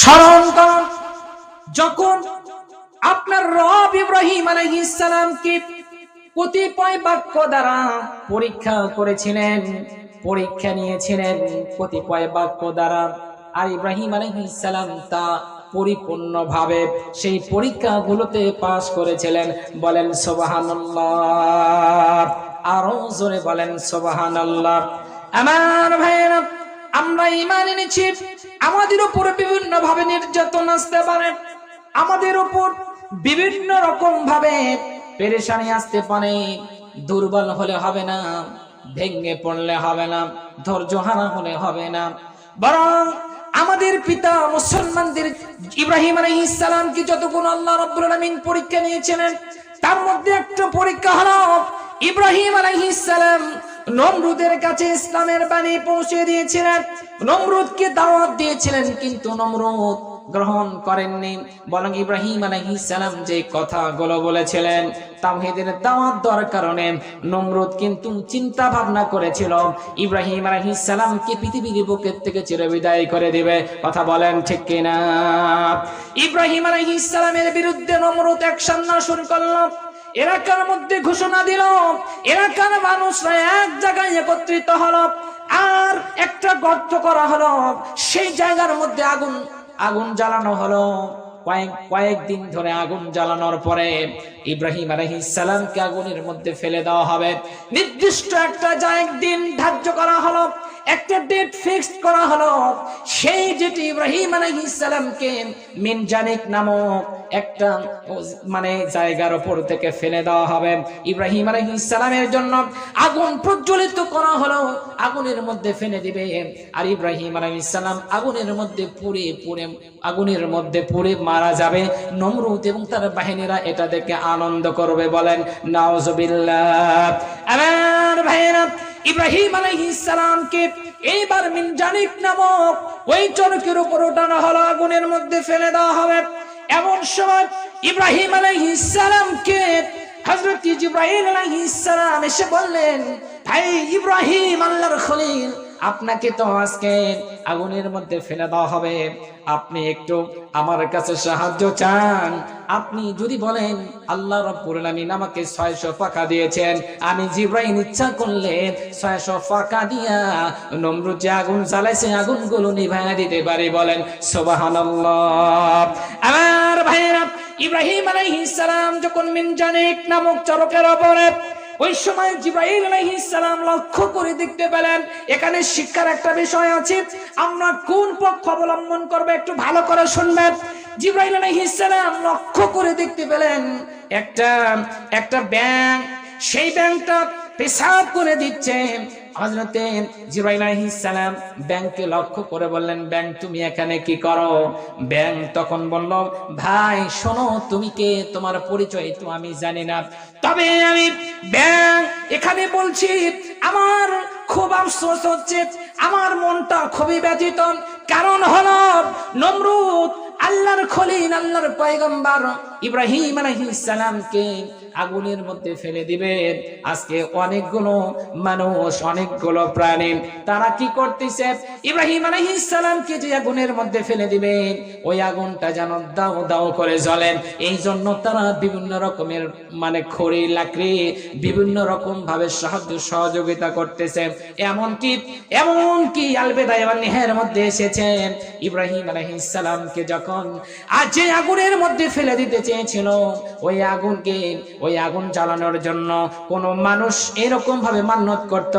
স্মরণ করুন, যখন আপনার রব ইব্রাহিম আলাইহিস সালামকে কতিপয় বাক্য দ্বারা পরীক্ষা করেছিলেন, পরীক্ষা নিয়েছিলেন কতিপয় বাক্য দ্বারা, আর ইব্রাহিম আলাইহিস সালাম তা পরিপূর্ণভাবে সেই পরীক্ষাগুলোতে পাস করেছিলেন। বলেন সুবহানাল্লাহ, আরো জোরে বলেন সুবহানাল্লাহ। আমার ভাইয়েরা, আমরা ঈমান এনেছি আমাদের উপর বিভিন্ন ভাবে নির্যাতন আসতে পারে, আমাদের উপর বিভিন্ন রকম ভাবে পেরেশানি আসতে পারে। দুর্বল হলে হবে না, ভেঙে পড়লে হবে না, ধৈর্য হারা হলে হবে না, বরং আমাদের পিতা মুসলমানদের ইব্রাহিম আলাইহিস সালামকে যতক্ষণ আল্লাহ রাব্বুল আলামিন পরীক্ষা নিয়েছিলেন, তার মধ্যে একটা পরীক্ষা হলো ইব্রাহিম আলাইহিস সালাম নমরুদের কাছে ইসলামের বাণী পৌঁছে দিয়েছিলেন, নমরুদকে দাওয়াত দিয়েছিলেন, কিন্তু নমরুদ গ্রহণ করেননি। বরং ইব্রাহিম আলাইহিস সালাম যে কথাগুলো বলেছিলেন তাওহীদের দাওয়াত দেওয়ার কারণে নমরুদ কিন্তু চিন্তা ভাবনা করেছিল ইব্রাহিম আলাইহিস সালামকে পৃথিবীর বুকের থেকে চিরবিদায় করে দিবে। কথা বলেন ঠিক কিনা? ইব্রাহিম আলাইহিস সালামের বিরুদ্ধে নমরুদ অ্যাকশন না শুরু করলো, এলাকার মধ্যে ঘোষণা দিল, এলাকার মানুষরা এক জায়গায় একত্রিত হলো, আর একটা গর্ত করা হলো, সেই জায়গার মধ্যে আগুন জ্বালানো হলো। কয়েকদিন ধরে আগুন জ্বালানোর পরে ইব্রাহিম আলাইহিস সালামকে আগুনের মধ্যে ফেলে দেওয়া হবে। নির্দিষ্ট একটা দিন ধার্য করা হলো, একটা ডেট ফিক্সড করা হলো। সেই যেটি ইব্রাহিম আলাইহিস সালামকে মিনজানিক নামক একটা জায়গার উপর থেকে ফেলে দেওয়া হবে। ইব্রাহিম আলাইহিস সালামের জন্য আগুন প্রজ্বলিত করা হলো, আগুনের মধ্যে ফেলে দিবে। আর ইব্রাহিম আলাইহিস সালাম আগুনের মধ্যে পুড়ে মারা যাবে। নমরুদ এবং তার বাহিনীরা এটা দেখে আনন্দ করবে। বলেন নাউজুবিল্লাহ। আমার ভাইয়েরা, ইব্রাহিম আলাইহিস সালামকে এইবার মিনজানিক নামক ওই চরকের উপর ওঠানো হলো, আগুনের মধ্যে ফেলে দেওয়া হবে। এমন সময় ইব্রাহিম আলাইহিস সালামকে হযরত জিবরাইল আলাইহিস সালাম এসে বললেন, ভাই ইব্রাহিম, আল্লাহর খলিল, আপনাকে তো আজকে আগুনের মধ্যে ফেলে দেওয়া হবে, আপনি একটু আমার কাছে সাহায্য চান। আপনি যদি বলেন আল্লাহ রাব্বুল আলামিন আমাকে 600 ফাঁকা দিয়েছেন, আমি জিবরাইল ইচ্ছা করলে 600 ফাঁকা দিয়া নমরুদ যে আগুন জ্বালাইছে আগুনগুলো নিভাইয়া দিতে পারি। বলেন সুবহানাল্লাহ। আমার ভাইয়েরা, ইব্রাহিম আলাইহিস সালাম যখন মিনজানিক নামক চরকের উপরে, ওই সময় জিবরাইল আলাইহিস সালাম লক্ষ্য করে দেখতে পেলেন, এখানে শিক্ষার একটা বিষয় আছে, আমরা কোন পক্ষ অবলম্বন করব একটু ভালো করে শুনবেন। জিবরাইল আলাইহিস সালাম লক্ষ্য করে দেখতে পেলেন একটা ব্যাঙ, সেই ব্যাঙটা পেশাব করে দিচ্ছে। হযরতে জিবরাইল আলাইহিস সালাম ব্যাঙকে লক্ষ্য করে বললেন, ব্যাঙ তুমি এখানে কি করো? ব্যাঙ তখন বলল, ভাই শোনো, তুমি কে, তোমার পরিচয় তো আমি জানি না, তবে আমি ব্যাঙ এখানে বলছি, আমার খুব আফসোস হচ্ছে, আমার মনটা খুবই ব্যথিত। কারণ হলো নমরুদ আল্লাহর খলিল, আল্লাহর পয়গম্বর ইব্রাহিম আলাইহিস সালামকে আগুনের মধ্যে ফেলে দিবে। আজকে অনেকগুলো মানুষ, অনেকগুলো প্রাণী, তারা কি করতেছে, ইব্রাহিম আলাইহিস সালামকে যে আগুনের মধ্যে ফেলে দিবে, ওই আগুনটা যেন দাও দাও করে জ্বলে, এই জন্য তারা বিভিন্ন রকমের খড়ি লাকড়ি বিভিন্ন রকম ভাবে সাহায্য সহযোগিতা করতেছে। এমনকি আল-বিদায়া নিহের মধ্যে এসেছেন, ইব্রাহিম আলাইহিস সালামকে যখন আজ যে আগুনের মধ্যে ফেলে দিতে চেয়েছিল, ওই আগুন জ্বালানোর জন্য কোন মানুষ এরকম ভাবে মান্যত করত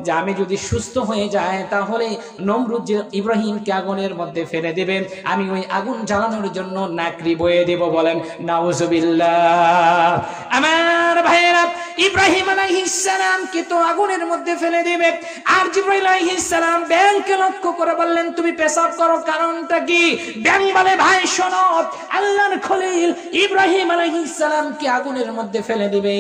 যে আমি যদি সুস্থ হয়ে যায় তাহলে নমরুদ যে ইব্রাহিমকে আগুনের মধ্যে ফেলে দেবে, আমি ওই আগুন জ্বালানোর জন্য নাকরি বয়ে দেব। বলেন নাউজুবিল্লাহ। আমার ভাইয়েরা, ইব্রাহিম আলাইহিস সালামকে তো আগুনের মধ্যে ফেলে দিবে, আর জিবরাইল আলাইহিস সালাম ব্যাঙকে লক্ষ্য করে বললেন, তুমি পেশাব করো, কারণটা কি? ব্যাঙ বলে, ভাই শোনো, আল্লাহর খলিল ইব্রাহিম আলাইহিস সালামকে আগুনের মধ্যে ফেলে দিবে,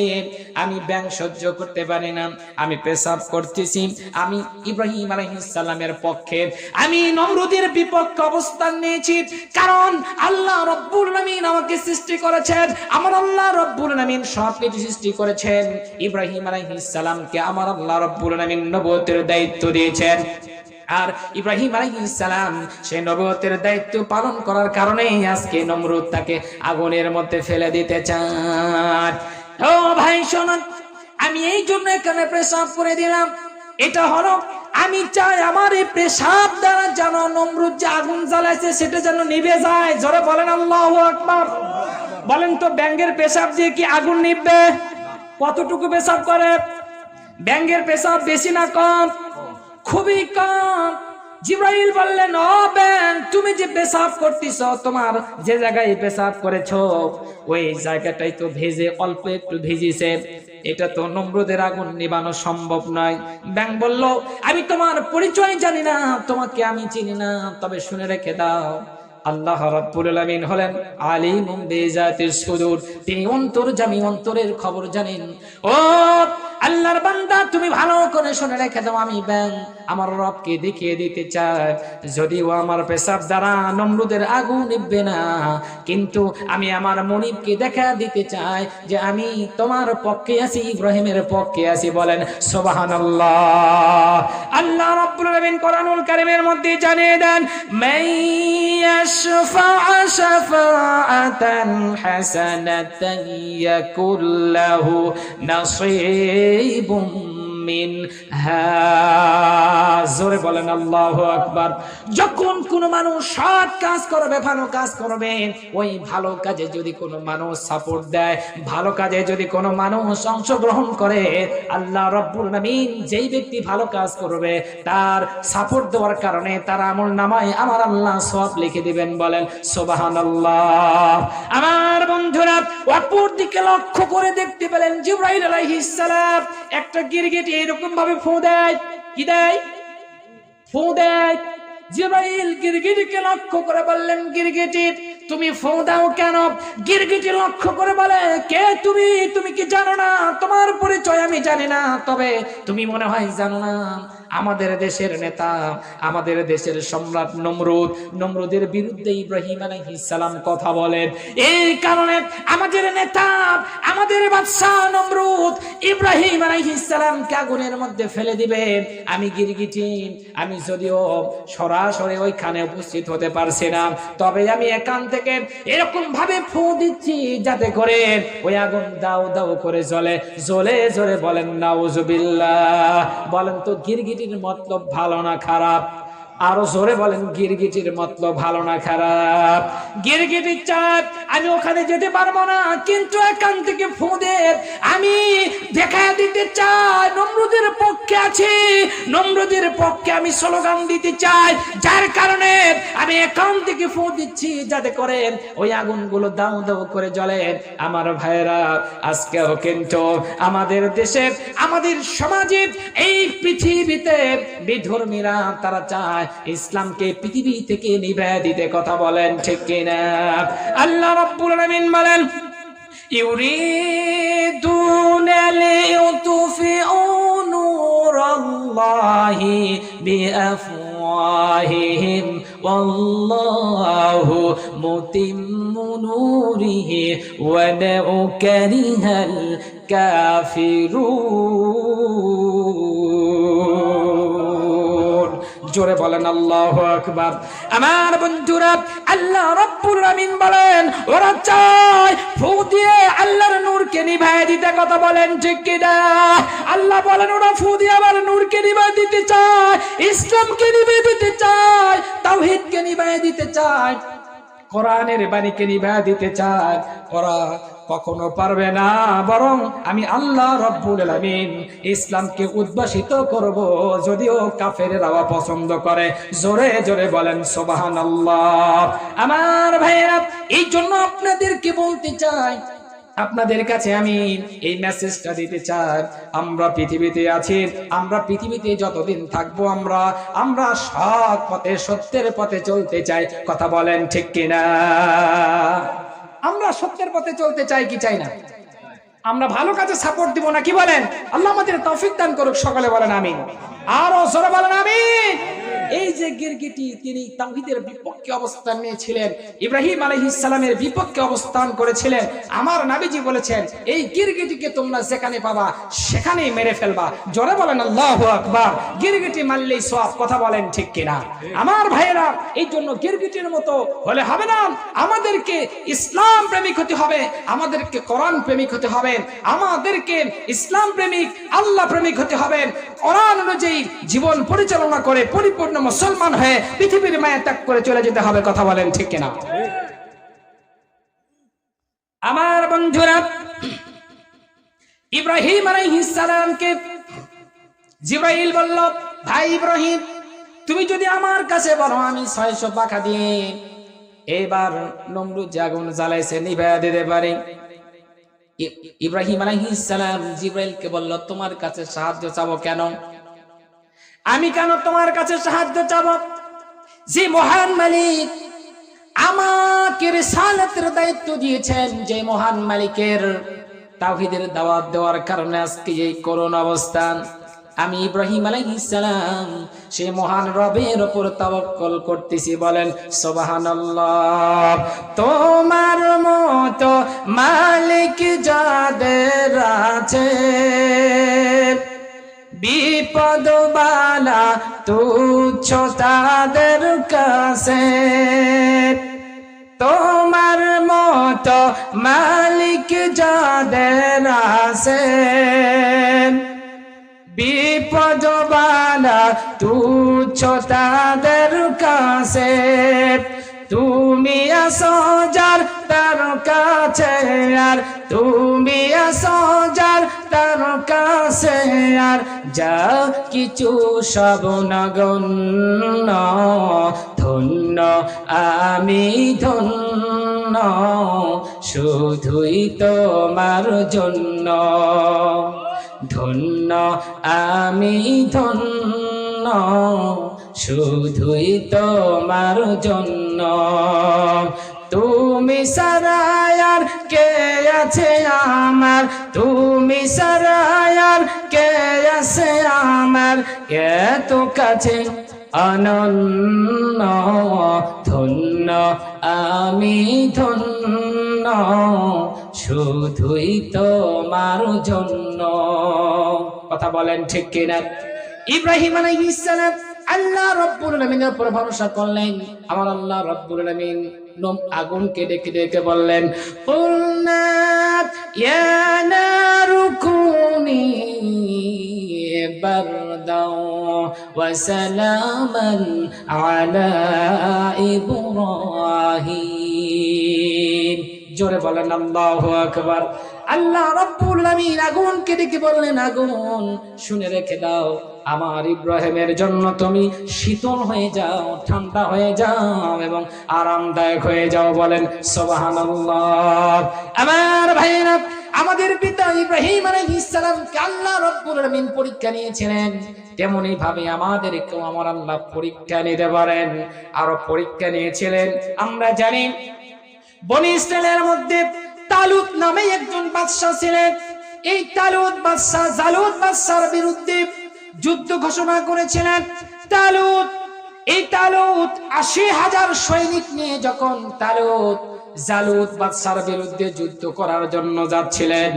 আমি ব্যাঙ সহ্য করতে পারি না, আমি পেশাব করতেছি, আমি ইব্রাহিম আলাইহিস সালামের পক্ষে, আমি নমরুদের বিপক্ষে অবস্থান নিয়েছি। কারণ আল্লাহ রাব্বুল আলামিন আমাকে সৃষ্টি করেছেন, আমার আল্লাহ রাব্বুল আলামিন সবকিছু সৃষ্টি করেছেন, ইব্রাহিম আলাইহিস সালামকে আমার আল্লাহ রাব্বুল আলামিন নবুয়তের দায়িত্ব দিয়েছেন। আর ইব্রাহিম আলাইহিস সালাম সেই নবুয়তের দায়িত্ব পালন করার কারণেই আজকে নমরুদ তাকে আগুনের মধ্যে ফেলে দিতে চায়। ও ভাই শোনো, আমি এই জন্য এখানে পেশাব করে দিলাম, এটা হলো আমি চাই আমার এই পেশাব দ্বারা যেন নমরুদ যে আগুন জ্বালাইছে সেটা যেন নিভে যায়। জোরে বলেন আল্লাহু আকবার। বলেন তো ব্যাঙের পেশাব দিয়ে কি আগুন নিভবে? কতটুকু পেশাব করে? ব্যাঙের পেশাব বেশি না কম? খুবই কম। জিবরাইল বললেন, ও ব্যাঙ, তুমি যে পেশাব করতেছো, তোমার যে জায়গায় পেশাব করেছো ওই জায়গাটাই তো ভেজে, অল্প একটু ভিজিছে, এটা তো নমরুদের আগুন নিবানো সম্ভব নয়। ব্যাঙ বলল, আমি তোমার পরিচয় জানি না, তোমাকে আমি চিনি না, তবে শুনে রেখে দাও, আল্লাহ রাব্বুল আলামিন হলেন আলিমুম বিজাতিস সুদূর, তিনি অন্তর্যামী, অন্তরের খবর জানেন। ও আল্লাহর বান্দা, তুমি ভালো করে শুনে রেখে দাও, আমি ব্যাঙ আমার রবকে দেখিয়ে দিতে চাই, যদিও আমার পেশাব দ্বারা নমরুদের আগুন নিভবে না, কিন্তু আমি আমার মনিবকে দেখা দিতে চাই যে আমি তোমার পক্ষে আছি, ইব্রাহিমের পক্ষে আছি। বলেন সুবহানাল্লাহ। আল্লাহ রাব্বুল আলামিন কোরআনুল কারীমের মধ্যে জানিয়ে দেন, يشفع شفاعة حسنة يكن له نصيب منها। জোরে বলেন আল্লাহু আকবার। যখন কোন মানুষ সৎ কাজ করবে, ভালো কাজ করবে, ওই ভালো কাজে যদি কোনো মানুষ সাপোর্ট দেয়, ভালো কাজে যদি কোনো মানুষ অংশগ্রহণ করে, আল্লাহ রাব্বুল আলামিন যেই ব্যক্তি ভালো কাজ করবে তার সাপোর্ট দেওয়ার কারণে তার আমল নামায় আমার আল্লাহ সওয়াব লিখে দিবেন। বলেন সুবহানাল্লাহ। আমার বন্ধুরা, অপর দিকে লক্ষ্য করে দেখতে পেলেন জিবরাইল আলাইহিস সালাম একটা গিরগিটি এরকম ভাবে ফু দেয়। কি দেয়? ফু দেয়। জিবরাইল গিরগিটিকে লক্ষ্য করে বললেন, গিরগিটি তুমি ফু দাও কেন? গিরগিটি লক্ষ্য করে বলে, কে তুমি? তুমি কি জানো না? তোমার পরিচয় আমি জানি না, তবে তুমি মনে হয় জানো না, আমাদের দেশের নেতা, আমাদের দেশের সম্রাট নমরুদ, নমরুদের বিরুদ্ধে ইব্রাহিম আলাইহিস সালাম কথা বলেন। এই কারণে আমাদের নেতা, আমাদের বাদশা নমরুদ ইব্রাহিম আলাইহিস সালামকে আগুনের মধ্যে ফেলে দিবে। আমি গিরগিটি, আমি যদিও সরাসরি ওইখানে উপস্থিত হতে পারছি না, তবে আমি এখান থেকে এরকম ভাবে ফু দিচ্ছি যাতে করে ওই আগুন দাও দাও করে জ্বলে। জ্বলে জ্বলে বলেন নাউজুবিল্লাহ। বলেন তো গিরগিটির মতলব ভালো না খারাপ? আরো জোরে বলেন, গিরগিটির মতলব ভালো না খারাপ? গিরগিটি চায় আমি ওখানে যেতে পারবো না, কিন্তু এখান থেকে ফু দে আমি দেখা দিতে চাই নমরুদের পক্ষে আছি, নমরুদের পক্ষে আমি স্লোগান দিতে চাই, যার কারণে আমি এখান থেকে ফু দিচ্ছি যাতে করে ওই আগুনগুলো দাও দাও করে জ্বলে। আমার ভাইরা, আজকেও কিন্তু আমাদের দেশে, আমাদের সমাজে, এই পৃথিবীতে বিধর্মীরা তারা চায় ইসলামকে পৃথিবী থেকে নিভিয়ে দিতে। কথা বলেন ঠিক কিনা? আল্লাহ রাব্বুল আলামিন বলেন, ইউরিদুনা লিইউতফিউ নূরাল্লাহি বিআফওয়াহিহিম ওয়াল্লাহু মুতিম্মু নূরিহি ওয়ালাউ কারিহাল কাফিরুন। জোরে বলেন আল্লাহু আকবার। আমার বন্ধুরা, আল্লাহ রাব্বুল আলামিন বলেন, ওরা চায় ফু দিয়ে আল্লাহর নূরকে নিভায়ে দিতে। কথা বলেন ঠিক কিনা? আল্লাহ বলেন ওরা ফু দিয়ে আবার নূরকে নিভায়ে দিতে চায়, ইসলামকে নিভায়ে দিতে চায়, তাওহীদকে নিভায়ে দিতে চায়, কোরআনের বাণীকে নিভায়ে দিতে চায়। ওরা কখনো পারবে না, বরং আমি আল্লাহ রাব্বুল আলামিন ইসলামকে উদ্ভাসিত করব, যদিও কাফেরেরা পছন্দ করে। জোরে জোরে বলেন সুবহানাল্লাহ। আমার ভাইরা, এই জন্য আপনাদেরকে বলতে চাই, আপনাদের কাছে আমি এই মেসেজটা দিতে চাই, আমরা পৃথিবীতে আছি, আমরা পৃথিবীতে যতদিন থাকবো আমরা সৎ পথে, সত্যের পথে চলতে চাই। কথা বলেন ঠিক কিনা? আমরা সত্যের পথে চলতে চাই কি চাই না? আমরা ভালো কাজে সাপোর্ট দিব না, কি বলেন? আল্লাহ আমাদের তৌফিক দান করুক। সকলে বলেন আমিন। আরো জোরে বলেন আমিন। এই যে গিরগিটি তিনি তাওহীদের বিপক্ষে অবস্থান নিয়েছিলেন, ইব্রাহিম আলাইহিস সালামের বিপক্ষে অবস্থান করেছিলেন। আমার নবীজি বলেছেন এই গিরগিটিকে তোমরা যেখানে পাবা সেখানেই মেরে ফেলবা। জোরে বলেন আল্লাহু আকবার। গিরগিটি মারলেই সওয়াব, কথা বলেন ঠিক কিনা? আমার ভাইয়েরা, এই জন্য গিরগিটির মতো হলে হবে না। আমাদেরকে ইসলাম প্রেমিক হতে হবে, আমাদেরকে কোরআন প্রেমিক হতে হবে, আমাদেরকে ইসলাম প্রেমিক আল্লাহ প্রেমিক হতে হবে। কোরআন অনুযায়ী জীবন পরিচালনা করে পরিপূর্ণ মুসলমান হয়ে পৃথিবীর মায়া ত্যাগ করে চলে যেতে হবে, কথা বলেন ঠিক কিনা? আমার বন্ধুরা, ইব্রাহিম আলাইহিস সালামকে জিবরাইল বলল, ভাই ইব্রাহিম, তুমি যদি আমার কাছে বলো আমি 600 পাখা দিয়ে এবার নমরুদ যে আগুন জ্বালাইছে নিভাইয়া দিতে পারি। ইব্রাহিম আলাইহিস সালাম জিবরাইলকে বলল, তোমার কাছে সাহায্য চাবো কেন? আমি কেন তোমার কাছে সাহায্য চাবো? যে মহান মালিক আমাকে রিসালাতের দায়িত্ব দিয়েছেন, যে মহান মালিকের তাওহীদের দাওয়াত দেওয়ার কারণে আজকে এই করুণ অবস্থান, আমি ইব্রাহিম আলাইহিস সালাম সেই মহান রবের উপর তাওয়াক্কুল করতেছি। বলেন সুবহানাল্লাহ। তোমার মতো মালিক যাদের আছে, বিপদ বালা তুচ্ছ তাদের কাছে, তোমার মতো মালিক যাদের আছে, বিপদ বালা তুচ্ছ তাদের কাছে, তুমি আসো যার তার কাছে, আর তুমি আসো যার তার কাছে, আর যা কিছু সব নগণ্য, ধন্য আমি ধন্য, শুধুই তোমার জন্য, ধন্য আমি ধন্য, শুধুই তোমার জন্য। তুমি ছাড়া আর কে আছে আমার, তুমি ছাড়া আর কে আছে আমার, এত কাছে অনন্য, ধন্য আমি ধন্য, শুধুই তোমার জন্য। কথা বলেন ঠিক কিনা? ইব্রাহিম আলাইহিস সালাম আল্লাহ রাব্বুল আলামিনের উপর ভরসা করলেন। আমার আল্লাহ রাব্বুল আলামিন আগুনকে ডেকে ডেকে বললেন, কুলনা ইয়া নারু কুনি বারদাও ওয়া সালামান আলা ইব্রাহিম। জোরে বলেন আল্লাহু আকবার। আল্লাহ রাব্বুল আলামিন আগুনকে ডেকে বললেন, আগুন শুনে রেখে দাও, আমার ইব্রাহিমের জন্য তুমি শীতল হয়ে যাও, ঠান্ডা হয়ে যাও এবং আরামদায়ক হয়ে যাও। বলেন সুবহানাল্লাহ। আমার ভাইরা, আমাদের পিতা ইব্রাহিম আলাইহিস সালামকে আল্লাহ রাব্বুল আলামিন পরীক্ষা নিয়েছিলেন, তেমনি ভাবে আমাদেরকেও আমার আল্লাহ পরীক্ষা নিতে পারেন। আরো পরীক্ষা নিয়েছিলেন। আমরা জানি বনি ইসরাইলের মধ্যে তালুত নামে একজন বাদশা ছিলেন। এই তালুত বাদশা জালুত বাদশার বিরুদ্ধে যুদ্ধ ঘোষণা করেছিলেন। এই তালুত ৮০,০০০ সৈনিক নিয়ে যখন জালুত বাদশার বিরুদ্ধে যুদ্ধ করার জন্য যাচ্ছিলেন,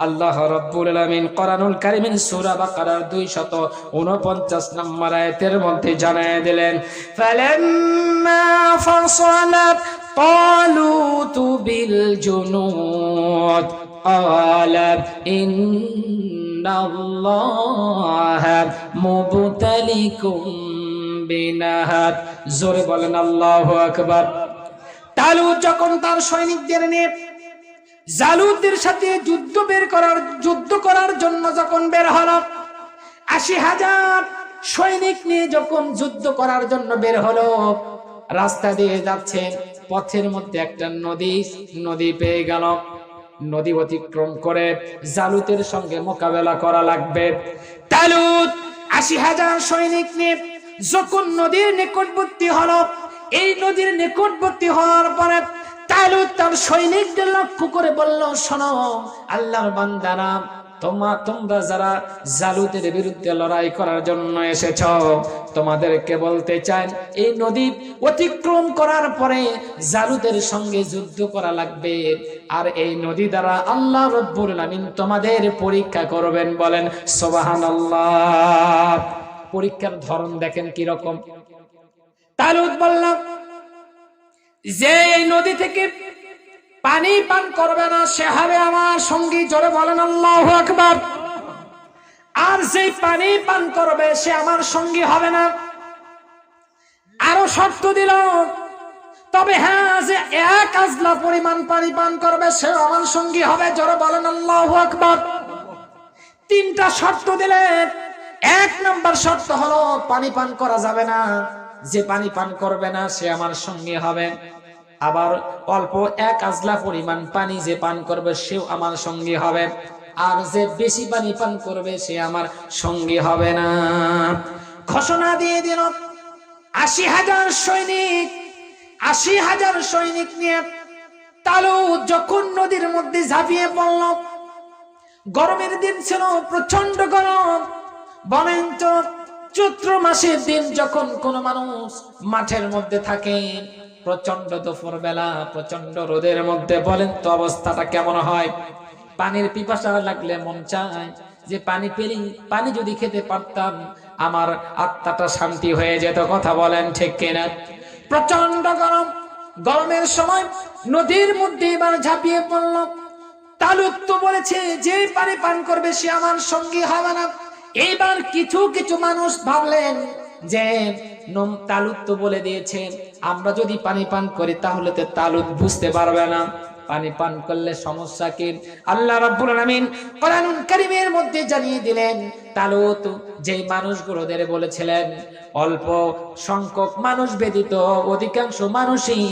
আল্লাহ রাব্বুল আলামিন কোরআনুল কারীমের সূরা বাকারার ২৪৯ নম্বর আয়াতের মধ্যে জানায় দিলেন, ফালাম্মা ফাসালাত তালুতু বিল জুনুদ ক্বালা ইন্নাল্লাহা মুবতালিকুম বিনাহার। জোরে বলেন আল্লাহু আকবার। তালুত যখন তার সৈনিকদের নিয়ে জালুতের সাথে যুদ্ধ করার জন্য যখন বের হলো, ৮০,০০০ সৈনিক নিয়ে যখন যুদ্ধ করার জন্য বের হলো, রাস্তা দিয়ে যাচ্ছে, পথের মধ্যে একটা নদী পেয়ে গেল। নদী অতিক্রম করে জালুতের সঙ্গে মোকাবেলা করা লাগবে। তালুত ৮০,০০০ সৈনিক নিয়ে যখন নদীর নিকটবর্তী হলো, এই নদীর নিকটবর্তী হওয়ার পরে তালুত তার সৈনিকদের লক্ষ্য করে বলল, শোনো আল্লাহর বান্দারা, তোমরা যারা জালুতের বিরুদ্ধে লড়াই করার জন্য এসেছ, তোমাদেরকে বলতে চান এই নদী অতিক্রম করার পরে জালুতের সঙ্গে যুদ্ধ করা লাগবে, আর এই নদী দ্বারা আল্লাহ রাব্বুল আমিন তোমাদের পরীক্ষা করবেন। বলেন সুবহানাল্লাহ। পরীক্ষার ধরন দেখেন কি রকম। তালুত বলল যে এই নদী থেকে পানি পান করবে না সে হবে আমার সঙ্গী। জোরে বলেন আল্লাহু আকবার। আর যে পানি পান করবে সে আমার সঙ্গী হবে না। আরো শর্ত দিল, তবে হ্যাঁ যে এক আজলা পরিমাণ পানি পান করবে সে আমার সঙ্গী হবে। জোরে বলেন আল্লাহু আকবার। তিনটা শর্ত দিলেন। এক নাম্বার শর্ত হলো পানি পান করা যাবে না, যে পানি পান করবে না সে আমার সঙ্গী হবে। আবার অল্প এক আজলা পরিমাণ পানি যে পান করবে সেও আমার সঙ্গী হবে, আর যে বেশি পানি পান করবে সে আমার সঙ্গী হবে না। ঘোষণা দিয়ে দিল ৮০,০০০ সৈনিক, ৮০,০০০ সৈনিক নিয়ে তালুত যখন নদীর মধ্যে ঝাঁপিয়ে পড়ল। গরমের দিন ছিল, প্রচন্ড গরম। বলেন তো চৈত্র মাসের দিন যখন কোন মানুষ মাঠের মধ্যে থাকে, প্রচন্ড দুপুর বেলা, প্রচন্ড রোদের মধ্যে, বলেন তো অবস্থাটা কেমন হয়? পানির পিপাসা লাগলে মন চায় যে পানি পেলি, পানি যদি খেতে পারতাম আমার আত্মাটা শান্তি হয়ে যেত। কথা বলেন ঠিক কিনা? প্রচন্ড গরম। গরমের সময় নদীর মধ্যে এবার ঝাঁপিয়ে পড়ল। তালুত তো বলেছে যে পানি পান করবে সে আমার সঙ্গী হবে না। এইবার কিছু কিছু মানুষ ভাবলেন যে তালুত তো বলে দিয়েছেন আমরা যদি পানি পান করি তাহলে তো তালুত বুঝতে পারবে না, পানি পান করলে সমস্যা কি? আল্লাহ রাব্বুল আলামিন কোরআনুল কারীমের মধ্যে জানিয়ে দিলেন তালুত যে মানুষগুলোদের বলেছিলেন অল্প সংখ্যক মানুষ ব্যতীত অধিকাংশ মানুষই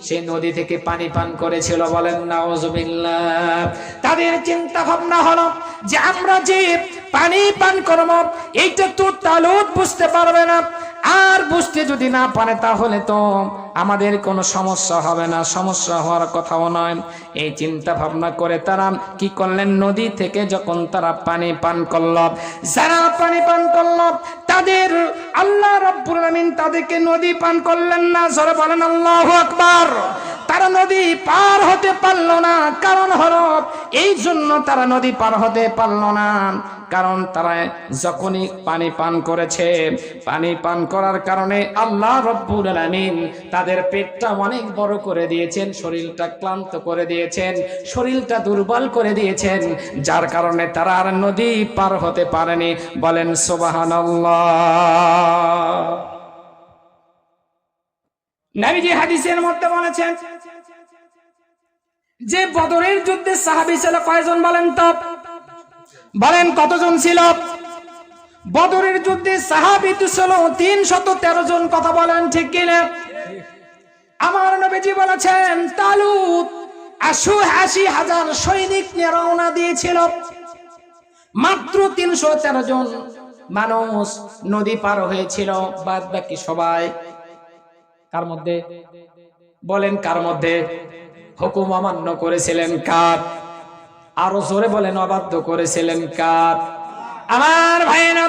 সে নদী থেকে পানি পান করেছিল। বলেন নাউজুবিল্লাহ। তাদের চিন্তা ভাবনা হলো যে আমরা যে পানি পান করব এইটা তো তালুত বুঝতে পারবে না, আর বুঝতে যদি না পারে তাহলে তো আমাদের কোনো সমস্যা হবে না, সমস্যা হওয়ার কথাও নয়। এই চিন্তা ভাবনা করে তারা কি করলেন, নদী থেকে যখন তারা পানি পান করল, যারা পানি পান করল তাদের আল্লাহ রাব্বুল আমিন তাদেরকে নদী পান করলেন না। জোরে বলেন আল্লাহু আকবার। তারা নদী পার হতে পারল না। কারণ হলো এই জন্য তারা নদী পার হতে পারল না, কারণ তারা যখনই পানি পান করেছে, পানি পান করার কারণে আল্লাহ রাব্বুল আলামিন তাদের পেটটা অনেক বড় করে দিয়েছেন, শরীরটা ক্লান্ত করে দিয়েছেন, শরীরটা দুর্বল করে দিয়েছেন, যার কারণে তারা আর নদী পার হতে পারেনি। বলেন সুবহানাল্লাহ। নবীজি হাদিসের মধ্যে বলেছেন যে বদরের যুদ্ধে সাহাবী ছিল কয়জন বলেন তো? বলেন কতজন ছিল? বদরের যুদ্ধে সাহাবী তো ছিল ৩১৩ জন। কথা বলেন ঠিক কিনা? আমার নবীজি বলেছেন তালুত ৮০,০০০ সৈনিক নিয়ে রওনা দিয়েছিল, মাত্র ৩১৩ জন মানুষ নদী পার হয়েছিল, বাদ বাকি সবাই কার মধ্যে? বলেন কার মধ্যে? হুকুম অমান্য করেছিলেন কার? আরো জোরে বলেন অবাধ্য করেছিলেন কার? আমার ভাইয়েরা,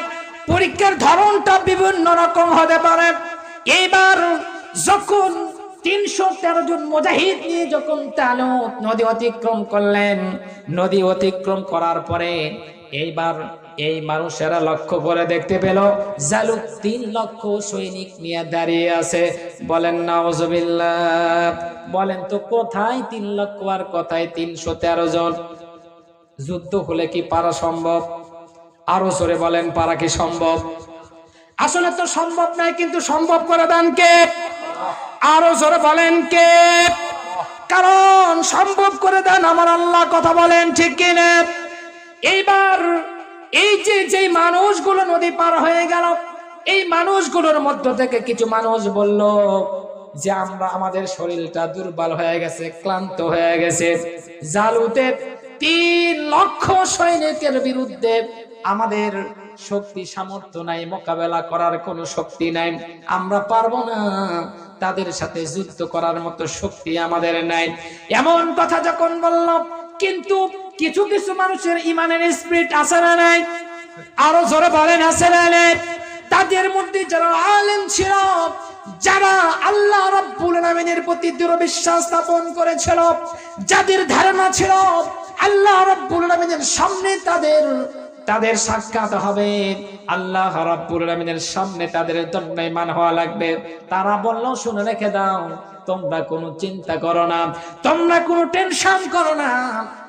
পরীক্ষার ধরনটা বিভিন্ন রকম হতে পারে। এইবার যখন ৩১৩ জন মুজাহিদ নিয়ে যখন তালুত নদী অতিক্রম করলেন, নদী অতিক্রম করার পরে এইবার এই মানুষেরা লক্ষ্য করে দেখতে পেল জালুত ৩ লক্ষ সৈনিক নিয়ে দাঁড়িয়ে আছে। বলেন নাউজুবিল্লাহ। বলেন তো কোথায় ৩ লক্ষ আর কোথায় ৩১৩ জন? যুদ্ধ হলে কি পারা সম্ভব? আরো জোরে বলেন পারা কি সম্ভব? আসলে তো সম্ভব নয়, কিন্তু সম্ভব করে দেন কে? আরো জোরে বলেন কে? কারণ সম্ভব করে দেন আমার আল্লাহ। কথা বলেন ঠিক কিনা? এইবার এই যে মানুষগুলো নদী পার হয়ে গেল, এই মানুষগুলোর মধ্য থেকে কিছু মানুষ বলল যে আমাদের শরীরটা দুর্বল হয়ে গেছে, ক্লান্ত হয়ে গেছে, জালুতের ৩ লক্ষ সৈনিকের বিরুদ্ধে আমাদের শক্তি সামর্থ্য নাই, মোকাবেলা করার কোনো শক্তি নাই, আমরা পারবো না, তাদের সাথে যুদ্ধ করার মতো শক্তি আমাদের নাই। এমন কথা যখন বলল, কিন্তু কিছু কিছু মানুষের ইমানের স্পিরিট আছে না নাই? আরো জোরে বলেন আছে না নাই? তাদের মধ্যে যারা আলেম ছিল, যারা আল্লাহ রাব্বুল আলামিনের প্রতি দৃঢ় বিশ্বাস স্থাপন করেছিল, যাদের ধারণা ছিল আল্লাহ রাব্বুল আলামিনের সামনে তাদের সাক্ষাৎ হবে, আল্লাহ রাব্বুল আলামিনের সামনে তাদের দণ্ডায়মান হওয়া লাগবে, তারা বলল শুনে রেখে দাও, তোমরা কোনো চিন্তা করো না, তোমরা কোনো টেনশন করো না,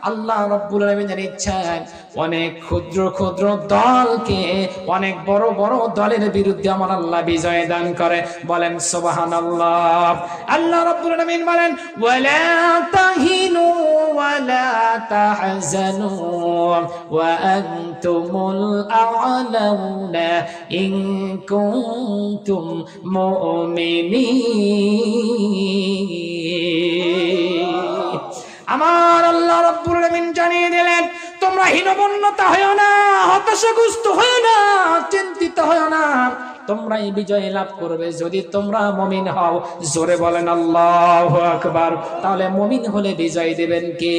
আল্লাহ রাব্বুল আলামিনের ইচ্ছায় অনেক ক্ষুদ্র ক্ষুদ্র দলকে অনেক বড় বড় দলের বিরুদ্ধে আমার আল্লাহ বিজয় দান করে। বলেন সুবহানাল্লাহ। আল্লাহ রাব্বুল আলামিন বলেন ওয়ালা তাহিনু ওয়ালা তাহজানু ওয়া আনতুমুল আ'লাউনা ইন কুনতুম মুমিনিন। আমার আল্লাহ রাব্বুল আলামিন জানিয়ে দিলেন তোমরা হীনমন্যতা হয়ো না, হতাশাগ্রস্ত হয়ো না, চিন্তিত হয়ো না, তোমরা এই বিজয় লাভ করবে যদি তোমরা মুমিন হও। জোরে বলেন আল্লাহু আকবার। তাহলে মুমিন হলে বিজয় দিবেন কে?